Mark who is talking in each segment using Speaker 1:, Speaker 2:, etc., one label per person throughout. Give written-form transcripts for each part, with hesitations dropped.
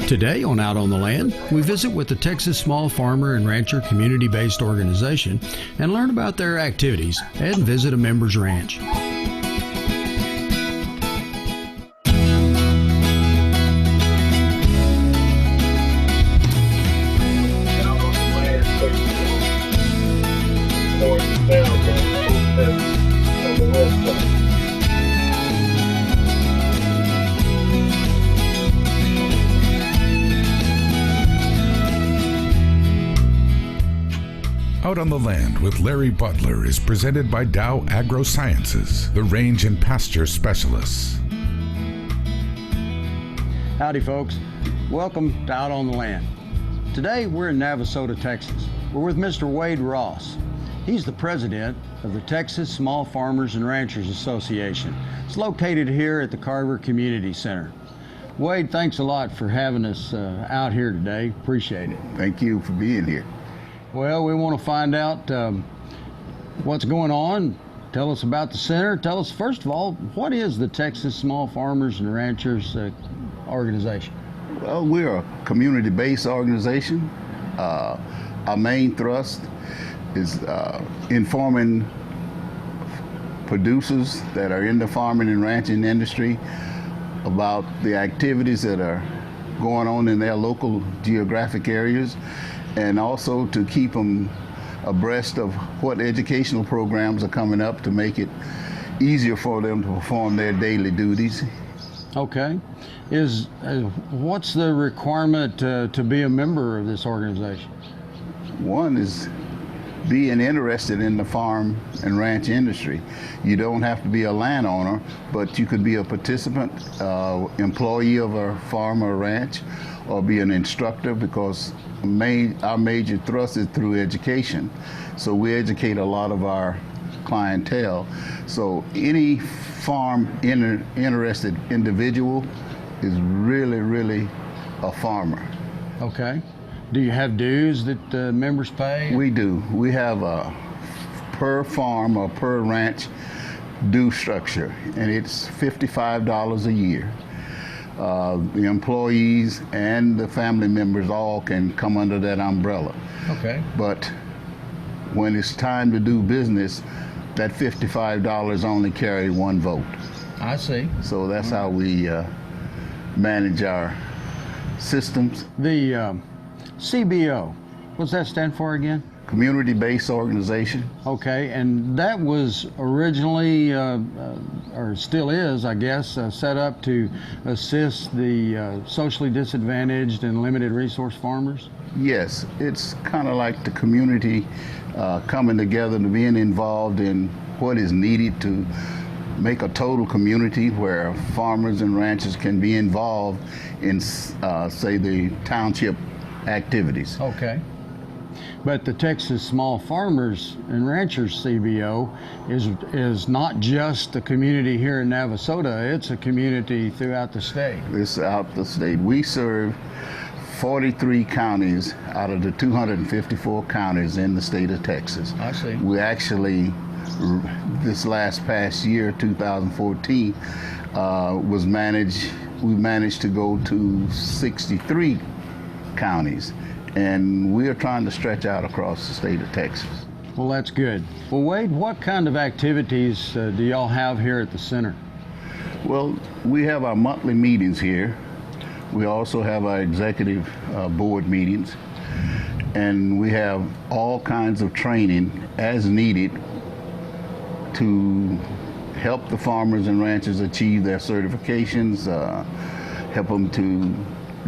Speaker 1: Today on Out on the Land, we visit with the Texas Small Farmer and Rancher community-based organization and learn about their activities and visit a member's ranch.
Speaker 2: Out on the Land with Larry Butler is presented by Dow AgroSciences, the range and pasture specialists.
Speaker 1: Howdy folks, welcome to Out on the Land. Today we're in Navasota, Texas. We're with Mr. Wade Ross. He's the president of the Texas Small Farmers and Ranchers Association. It's located here at the Carver Community Center. Wade, thanks a lot for having us out here today. Appreciate it.
Speaker 3: Thank you for being here.
Speaker 1: Well, we want to find out what's going on. Tell us about the center. Tell us, first of all, what is the Texas Small Farmers and Ranchers organization?
Speaker 3: Well, we're a community-based organization. Our main thrust is informing producers that are in the farming and ranching industry about the activities that are going on in their local geographic areas, and also to keep them abreast of what educational programs are coming up to make it easier for them to perform their daily duties.
Speaker 1: Okay. What's the requirement to be a member of this organization?
Speaker 3: One is being interested in the farm and ranch industry. You don't have to be a landowner, but you could be a participant, employee of a farm or ranch, or be an instructor, because our major thrust is through education. So we educate a lot of our clientele. So any farm interested individual is really a farmer.
Speaker 1: Okay. Do you have dues that members pay?
Speaker 3: We do. We have a per farm or per ranch due structure, and it's $55 a year. The employees and the family members all can come under that umbrella.
Speaker 1: Okay.
Speaker 3: But when it's time to do business, that $55 only carry one vote.
Speaker 1: I see.
Speaker 3: So that's how we manage our systems.
Speaker 1: The CBO, what's that stand for again?
Speaker 3: Community-based organization.
Speaker 1: Okay, and that was originally, or still is, I guess, set up to assist the socially disadvantaged and limited resource farmers?
Speaker 3: Yes, it's kind of like the community coming together and being involved in what is needed to make a total community where farmers and ranchers can be involved in, say, the township activities.
Speaker 1: Okay. But the Texas Small Farmers and Ranchers CBO is not just the community here in Navasota, it's a community throughout the state.
Speaker 3: It's out the state. We serve 43 counties out of the 254 counties in the state of Texas.
Speaker 1: I see.
Speaker 3: We actually, this past year, 2014, we managed to go to 63 counties. And we are trying to stretch out across the state of Texas.
Speaker 1: Well, that's good. Well, Wade, what kind of activities do y'all have here at the center?
Speaker 3: Well, we have our monthly meetings here. We also have our executive board meetings. And we have all kinds of training as needed to help the farmers and ranchers achieve their certifications, help them to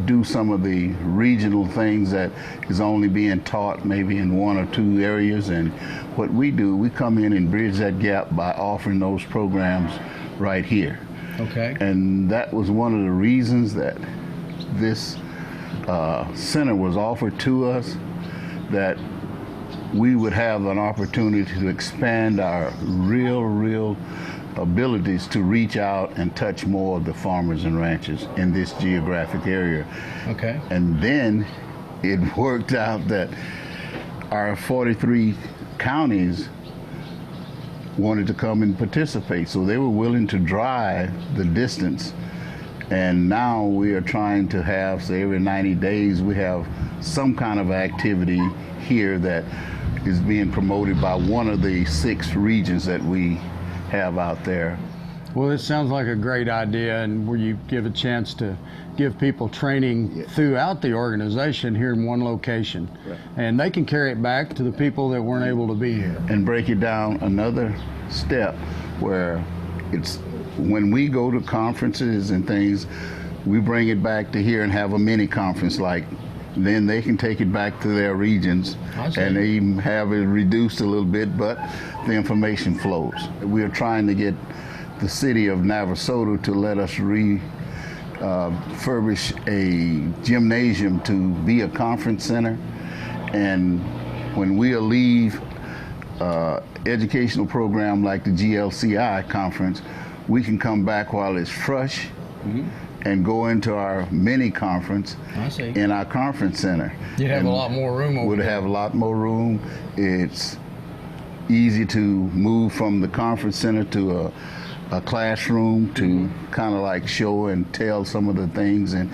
Speaker 3: do some of the regional things that is only being taught maybe in one or two areas. And what we do, we come in and bridge that gap by offering those programs right here.
Speaker 1: Okay.
Speaker 3: And that was one of the reasons that this center was offered to us, that we would have an opportunity to expand our real abilities to reach out and touch more of the farmers and ranchers in this geographic area.
Speaker 1: Okay.
Speaker 3: And then it worked out that our 43 counties wanted to come and participate, so they were willing to drive the distance And now we are trying to have, say, every 90 days, we have some kind of activity here that is being promoted by one of the 6 regions that we have out there.
Speaker 1: Well, it sounds like a great idea, and where you give a chance to give people training throughout the organization here in one location.
Speaker 3: Right.
Speaker 1: And they can carry it back to the people that weren't able to be here.
Speaker 3: And break it down another step where it's when we go to conferences and things, we bring it back to here and have a mini conference, like then they can take it back to their regions and they have it reduced a little bit, but the information flows. We are trying to get the city of Navasota to let us refurbish a gymnasium to be a conference center. And when we leave educational program like the GLCI conference, we can come back while it's fresh and go into our mini conference in our conference center.
Speaker 1: You'd have a lot more room over there.
Speaker 3: Would have a lot more room. It's easy to move from the conference center to a classroom to kind of like show and tell some of the things, and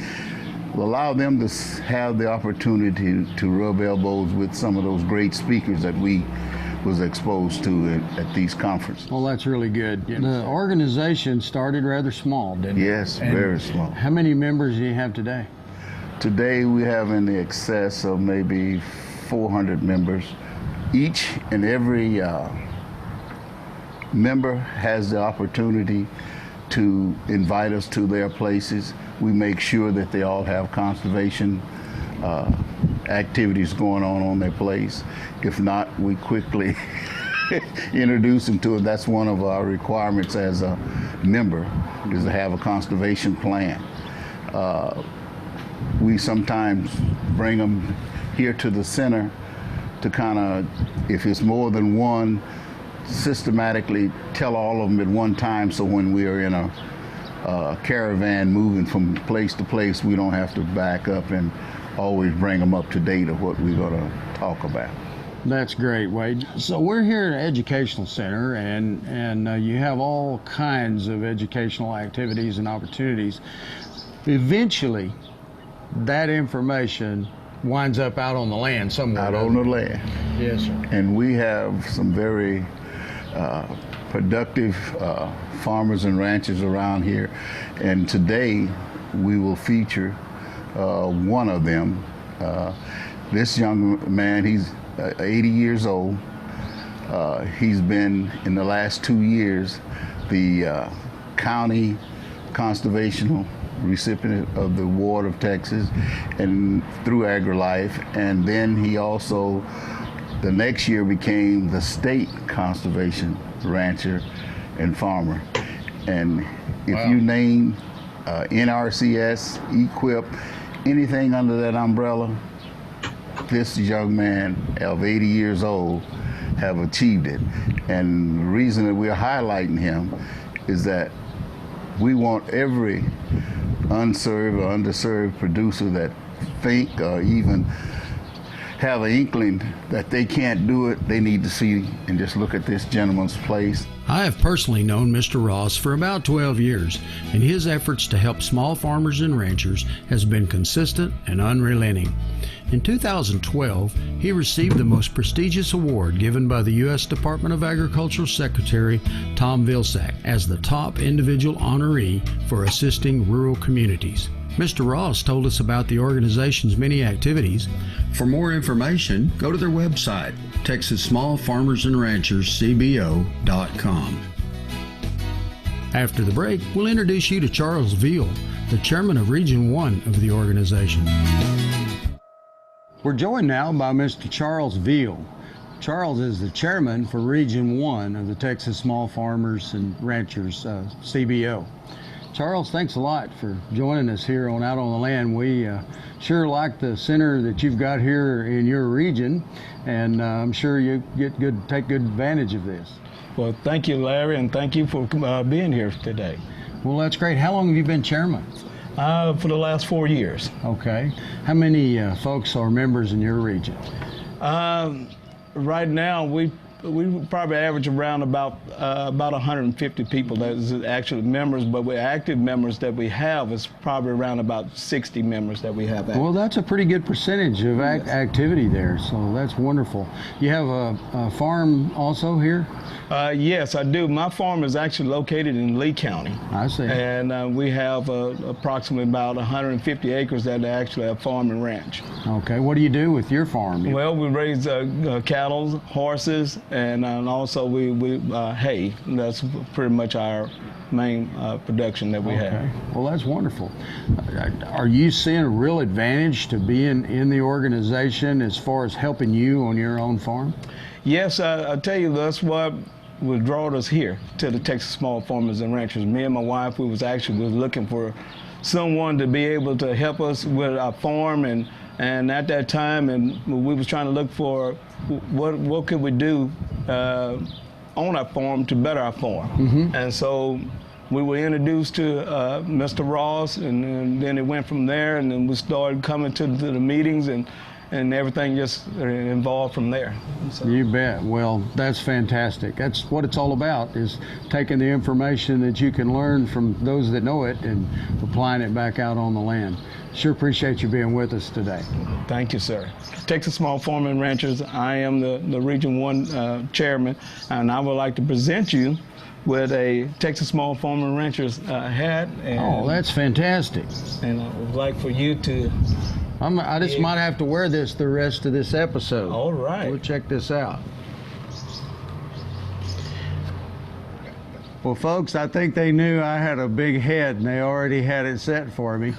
Speaker 3: allow them to have the opportunity to rub elbows with some of those great speakers that we was exposed to at these conferences.
Speaker 1: Well, that's really good. The organization started rather small, didn't it?
Speaker 3: Yes, very small.
Speaker 1: How many members do you have today?
Speaker 3: Today we have in the excess of maybe 400 members. Each and every member has the opportunity to invite us to their places. We make sure that they all have conservation activities going on their place. If not, we quickly introduce them to it. That's one of our requirements as a member, is to have a conservation plan. We sometimes bring them here to the center to kind of, if it's more than one, systematically tell all of them at one time, so when we are in a caravan moving from place to place, we don't have to back up and always bring them up to date of what we're going to talk about.
Speaker 1: That's great, Wade. So we're here at an educational center, and you have all kinds of educational activities and opportunities. Eventually, that information winds up out on the land somewhere.
Speaker 3: Out on the land.
Speaker 1: Yes, sir.
Speaker 3: And we have some very productive farmers and ranchers around here, and today we will feature one of them. This young man, he's 80 years old. He's been, in the last 2 years, the county conservational recipient of the Award of Texas and through AgriLife, and then he also the next year became the state conservation rancher and farmer. And if you name NRCS, EQIP, anything under that umbrella, this young man of 80 years old have achieved it. And the reason that we're highlighting him is that we want every unserved or underserved producer that think or even have an inkling that they can't do it, they need to see and just look at this gentleman's place.
Speaker 1: I have personally known Mr. Ross for about 12 years, and his efforts to help small farmers and ranchers has been consistent and unrelenting. In 2012, he received the most prestigious award given by the U.S. Department of Agriculture Secretary Tom Vilsack as the top individual honoree for assisting rural communities. Mr. Ross told us about the organization's many activities. For more information, go to their website, Texas Small Farmers and Ranchers, CBO.com. After the break, we'll introduce you to Charles Veal, the chairman of Region 1 of the organization. We're joined now by Mr. Charles Veal. Charles is the chairman for Region 1 of the Texas Small Farmers and Ranchers, CBO. Charles, thanks a lot for joining us here on Out on the Land. We sure like the center that you've got here in your region, and I'm sure you take good advantage of this.
Speaker 4: Well, thank you, Larry, and thank you for being here today.
Speaker 1: Well, that's great. How long have you been chairman?
Speaker 4: For the last 4 years.
Speaker 1: Okay. How many folks are members in your region?
Speaker 4: Right now, we we probably average around about 150 people that is actually members, but we're active members that we have is probably around about 60 members that we have active.
Speaker 1: Well, that's a pretty good percentage of activity there, so that's wonderful. You have a farm also here?
Speaker 4: Yes, I do. My farm is actually located in Lee County.
Speaker 1: I see.
Speaker 4: And we have approximately about 150 acres that are actually a farm and ranch.
Speaker 1: Okay, what do you do with your farm?
Speaker 4: Well, we raise cattle, horses, and also we hay. That's pretty much our main production that we have.
Speaker 1: Well, that's wonderful. Are you seeing a real advantage to being in the organization as far as helping you on your own farm?
Speaker 4: Yes, I tell you, that's what brought us here to the Texas Small Farmers and Ranchers. Me and my wife, we was looking for someone to be able to help us with our farm, and at that time, and we was trying to look for what could we do on our farm to better our farm. Mm-hmm. And so we were introduced to Mr. Ross, and then it went from there, and then we started coming to the meetings, and everything just involved from there. So.
Speaker 1: You bet. Well, that's fantastic. That's what it's all about, is taking the information that you can learn from those that know it and applying it back out on the land. Sure appreciate you being with us today.
Speaker 4: Thank you, sir. Texas Small Farmers and Ranchers, I am the Region 1 chairman, and I would like to present you with a Texas Small Farmers and Ranchers hat.
Speaker 1: And, that's fantastic.
Speaker 4: And I would like for you to...
Speaker 1: I just might have to wear this the rest of this episode.
Speaker 4: All right.
Speaker 1: We'll check this out. Well, folks, I think they knew I had a big head, and they already had it set for me.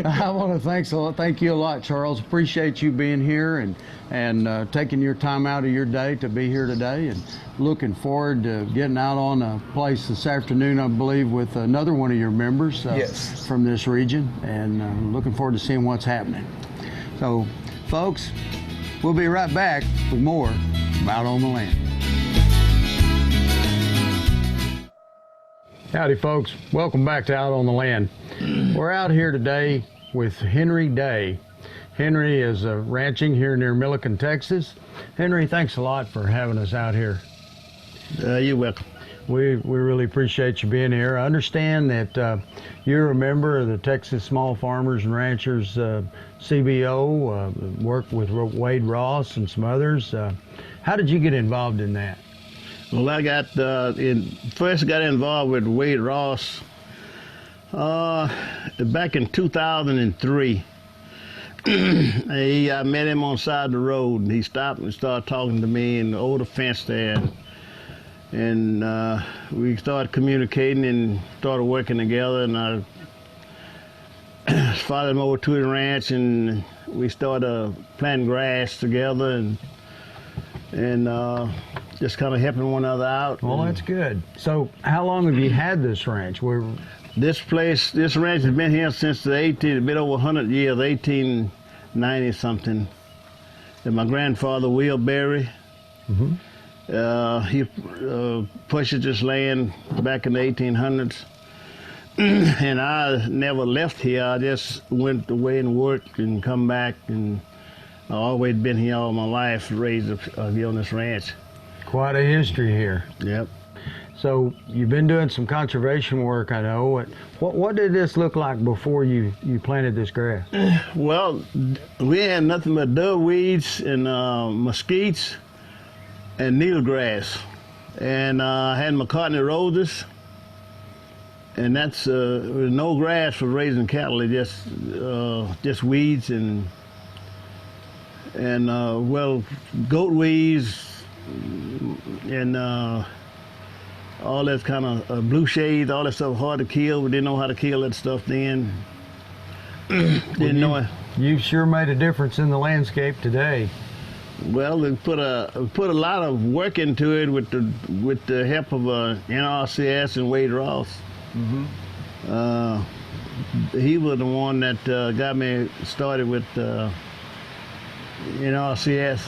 Speaker 1: I want to thank you a lot, Charles. Appreciate you being here and taking your time out of your day to be here today, and looking forward to getting out on a place this afternoon, I believe, with another one of your members
Speaker 4: yes.
Speaker 1: from this region, and looking forward to seeing what's happening. So, folks, we'll be right back with more Out on the Land. Howdy, folks. Welcome back to Out on the Land. We're out here today with Henry Day. Henry is ranching here near Milliken, Texas. Henry, thanks a lot for having us out here.
Speaker 5: You're welcome.
Speaker 1: We really appreciate you being here. I understand that you're a member of the Texas Small Farmers and Ranchers CBO, worked with Wade Ross and some others. How did you get involved in that?
Speaker 5: Well, I first got involved with Wade Ross back in 2003. I met him on the side of the road, and he stopped and started talking to me and over the fence there. And we started communicating and started working together, and I followed him over to the ranch, and we started planting grass together, and just kind of helping one another out.
Speaker 1: Well, that's good. So how long have you had this ranch?
Speaker 5: This ranch has been here since a bit over 100 years, 1890 something. And my grandfather, Veal,
Speaker 1: mm-hmm.
Speaker 5: He purchased this land back in the 1800s. And I never left here. I just went away and worked and come back, and I've always been here all my life, raised here on this ranch.
Speaker 1: Quite a history here.
Speaker 5: Yep.
Speaker 1: So you've been doing some conservation work, I know. What did this look like before you planted this grass?
Speaker 5: Well, we had nothing but dove weeds and mesquites and needlegrass. And I had McCartney roses. And that's no grass for raising cattle, just weeds and well, goat weeds and all that kind of blue shades, all that stuff hard to kill. We didn't know how to kill that stuff then. Didn't know it.
Speaker 1: You sure made a difference in the landscape today.
Speaker 5: Well, we put a lot of work into it with the help of NRCS and Wade Ross.
Speaker 1: Mm-hmm.
Speaker 5: He was the one that got me started with NRCS.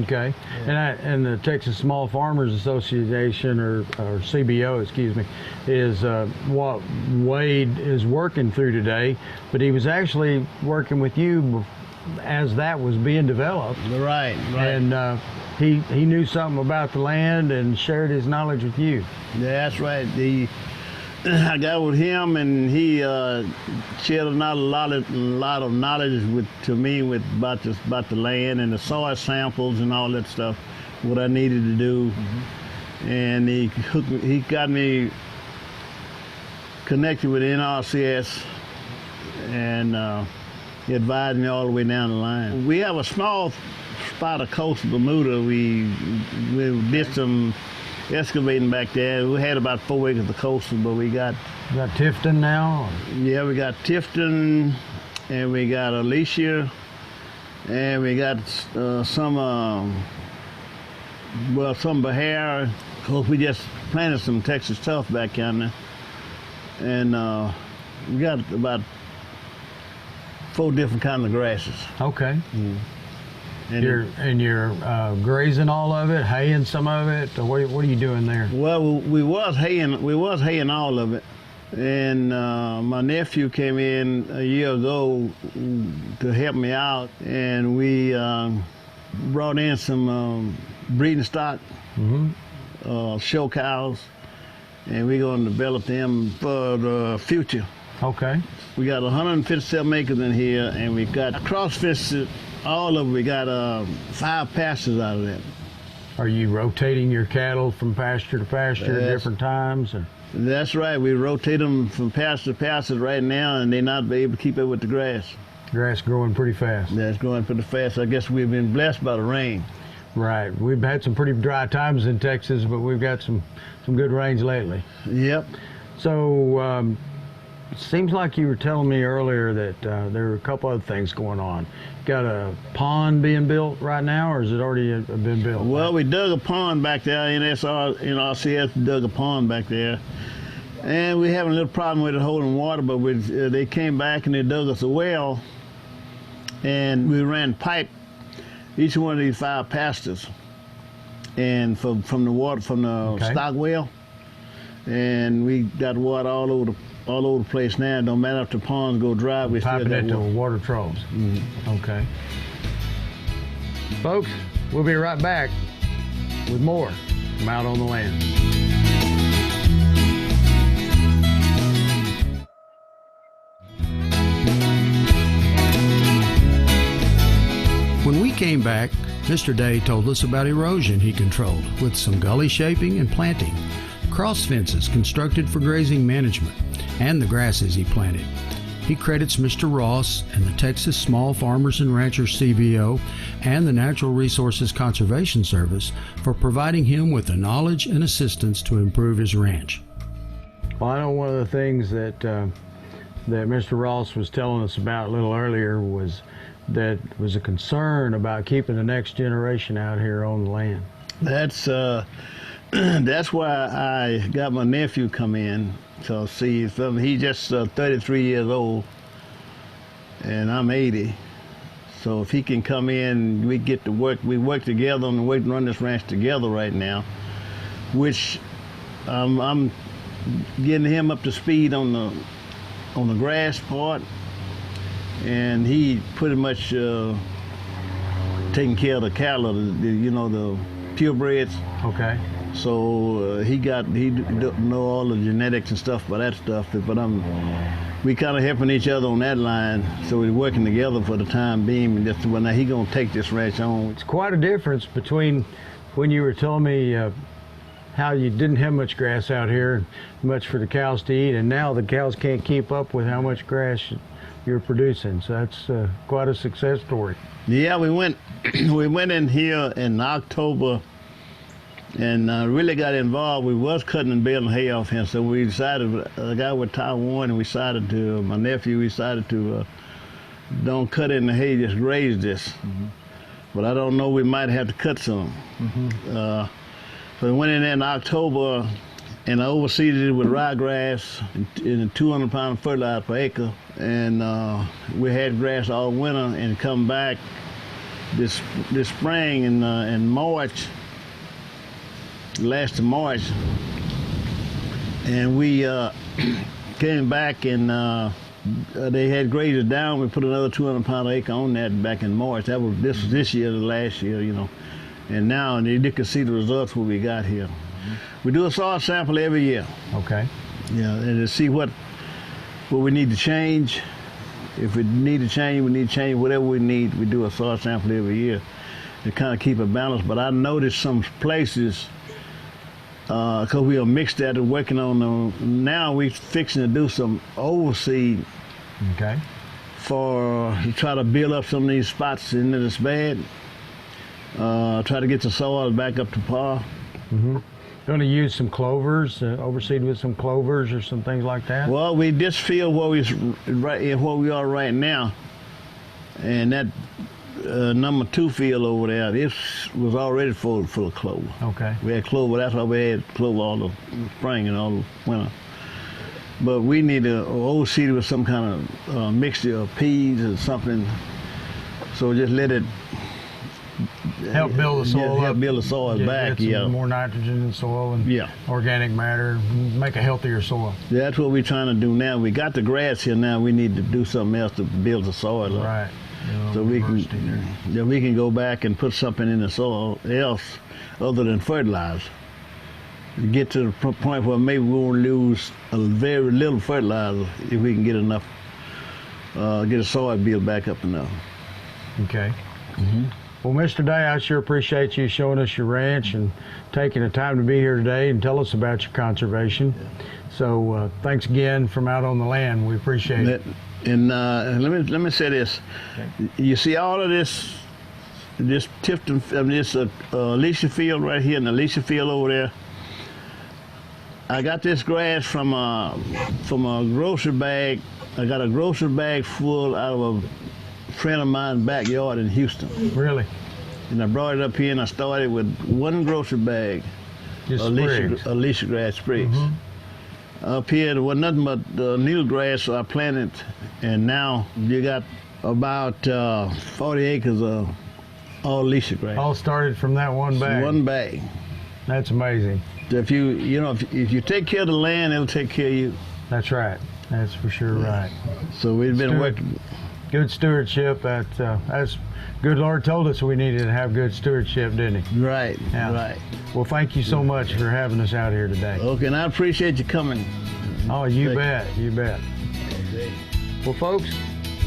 Speaker 1: Okay, yeah. And the Texas Small Farmers Association, or CBO, excuse me, is what Wade is working through today. But he was actually working with you as that was being developed.
Speaker 5: Right.
Speaker 1: And he knew something about the land and shared his knowledge with you.
Speaker 5: Yeah, that's right. I got with him, and he shared a lot of knowledge to me about the land and the soil samples and all that stuff, what I needed to do. And he got me connected with NRCS, and he advised me all the way down the line. We have a small spot of coastal Bermuda. We did some excavating back there. We had about 4 acres of coastal, but we got
Speaker 1: Tifton now?
Speaker 5: Yeah, we got Tifton, and we got Alicia, and we got some Bahia. Of course, we just planted some Texas Tough back down there, and we got about 4 different kinds of grasses.
Speaker 1: Okay. And you're grazing all of it, haying some of it. What are you doing there?
Speaker 5: Well, we was haying all of it, and my nephew came in a year ago to help me out, and we brought in some breeding stock, show cows, and we're going to develop them for the future.
Speaker 1: Okay.
Speaker 5: We got 157 acres in here, and we got cross-fenced all of them. We got 5 pastures out of that.
Speaker 1: Are you rotating your cattle from pasture to pasture at different times? Or?
Speaker 5: That's right. We rotate them from pasture to pasture right now, and they're not able to keep up with the grass.
Speaker 1: Grass growing pretty fast.
Speaker 5: Yeah, it's growing pretty fast. I guess we've been blessed by the rain.
Speaker 1: Right. We've had some pretty dry times in Texas, but we've got some good rains lately.
Speaker 5: Yep.
Speaker 1: So it seems like you were telling me earlier that there are a couple other things going on. Got a pond being built right now, or has it already been built?
Speaker 5: Well, we dug a pond back there. NRCS dug a pond back there. And we having a little problem with it holding water, but they came back and they dug us a well. And we ran pipe each one of these 5 pastures, and from the water from the stock well, and we got water all over the place now. It don't matter if the ponds go dry, we still
Speaker 1: piping
Speaker 5: got
Speaker 1: it to water troughs. Okay. Folks, we'll be right back with more from Out on the Land. When we came back, Mr. Day told us about erosion he controlled with some gully shaping and planting, cross fences constructed for grazing management, and the grasses he planted. He credits Mr. Ross and the Texas Small Farmers and Ranchers CBO and the Natural Resources Conservation Service for providing him with the knowledge and assistance to improve his ranch. Well, I know one of the things that Mr. Ross was telling us about a little earlier was that was a concern about keeping the next generation out here on the land.
Speaker 5: That's why I got my nephew come in. So see, he's just 33 years old, and I'm 80. So if he can come in, we get to work. We work together and we run this ranch together right now, which I'm getting him up to speed on the grass part, and he pretty much taking care of the cattle, the purebreds.
Speaker 1: Okay.
Speaker 5: So he know all the genetics and stuff for that stuff, but we kind of helping each other on that line. So we're working together for the time being. And just now he gonna take this ranch on.
Speaker 1: It's quite a difference between when you were telling me how you didn't have much grass out here, and much for the cows to eat, and now the cows can't keep up with how much grass you're producing. So that's quite a success story.
Speaker 5: Yeah, we went in here in October and really got involved. We was cutting and baling hay off here, so we decided, I got with Taiwan, and my nephew, we decided to don't cut in the hay, just graze this. But I don't know, we might have to cut some. So we went in there in October, and I overseeded it with ryegrass and 200 pound fertilizer per acre. And we had grass all winter, and come back this spring in March, last of March, and we came back and they had graded down. We put another 200 pound acre on that back in March. This was this year, the last year, you know. And now you can see the results what we got here. We do a soil sample every year.
Speaker 1: Okay.
Speaker 5: Yeah, and to see what we need to change. If we need to change, we need to change whatever we need. We do a soil sample every year to kind of keep it balanced. But I noticed some places, because we are mixed that and working on them. Now we fixing to do some overseed.
Speaker 1: Okay.
Speaker 5: For you try to build up some of these spots in this bed. Try to get the soil back up to par.
Speaker 1: Mm-hmm. Going to use some clovers, overseed with some clovers or some things like that?
Speaker 5: Well, we just feel where we are right now, and that number 2 field over there, this was already full of clover.
Speaker 1: Okay.
Speaker 5: We had clover. That's why we had clover all the spring and all the winter. But we need to overseed it with some kind of mixture of peas or something. So just let it
Speaker 1: help build the soil up.
Speaker 5: Help build the soil back.
Speaker 1: Get some more nitrogen in the soil and organic matter, make a healthier soil.
Speaker 5: That's what we're trying to do now. We got the grass here now. We need to do something else to build the soil up.
Speaker 1: Right.
Speaker 5: So we can go back and put something in the soil else other than fertilizer. Get to the point where maybe we won't lose a very little fertilizer if we can get enough, get the soil built back up enough.
Speaker 1: Okay. Mm-hmm. Well, Mr. Day, I sure appreciate you showing us your ranch and taking the time to be here today and tell us about your conservation. So thanks again from out on the land. We appreciate it.
Speaker 5: And let me say this. Okay. You see all of this Tifton, this Alicia field right here and the Alicia field over there. I got this grass from a grocery bag. I got a grocery bag full out of a friend of mine's backyard in Houston.
Speaker 1: Really?
Speaker 5: And I brought it up here and I started with one grocery bag.
Speaker 1: Just
Speaker 5: Alicia grass sprigs. Mm-hmm. Up here there was nothing but needle grass, so I planted, and now you got about 40 acres of all Alicia grass.
Speaker 1: All started from that one bag?
Speaker 5: One bag.
Speaker 1: That's amazing.
Speaker 5: If you take care of the land, it'll take care of you.
Speaker 1: That's right. That's for sure right.
Speaker 5: So we've been working.
Speaker 1: Good stewardship. That's good Lord told us we needed to have good stewardship, didn't he?
Speaker 5: Right. Yeah. Right.
Speaker 1: Well, thank you so much for having us out here today.
Speaker 5: Okay, and I appreciate you coming.
Speaker 1: Oh, you bet. You bet.
Speaker 5: Okay.
Speaker 1: Well, folks,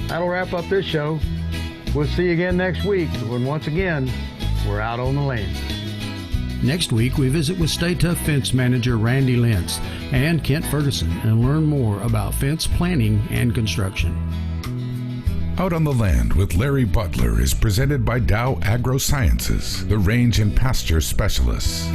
Speaker 1: that'll wrap up this show. We'll see you again next week when once again we're out on the land. Next week, we visit with Stay Tough Fence Manager Randy Lentz and Kent Ferguson and learn more about fence planning and construction.
Speaker 2: Out on the Land with Larry Butler is presented by Dow AgroSciences, the range and pasture specialists.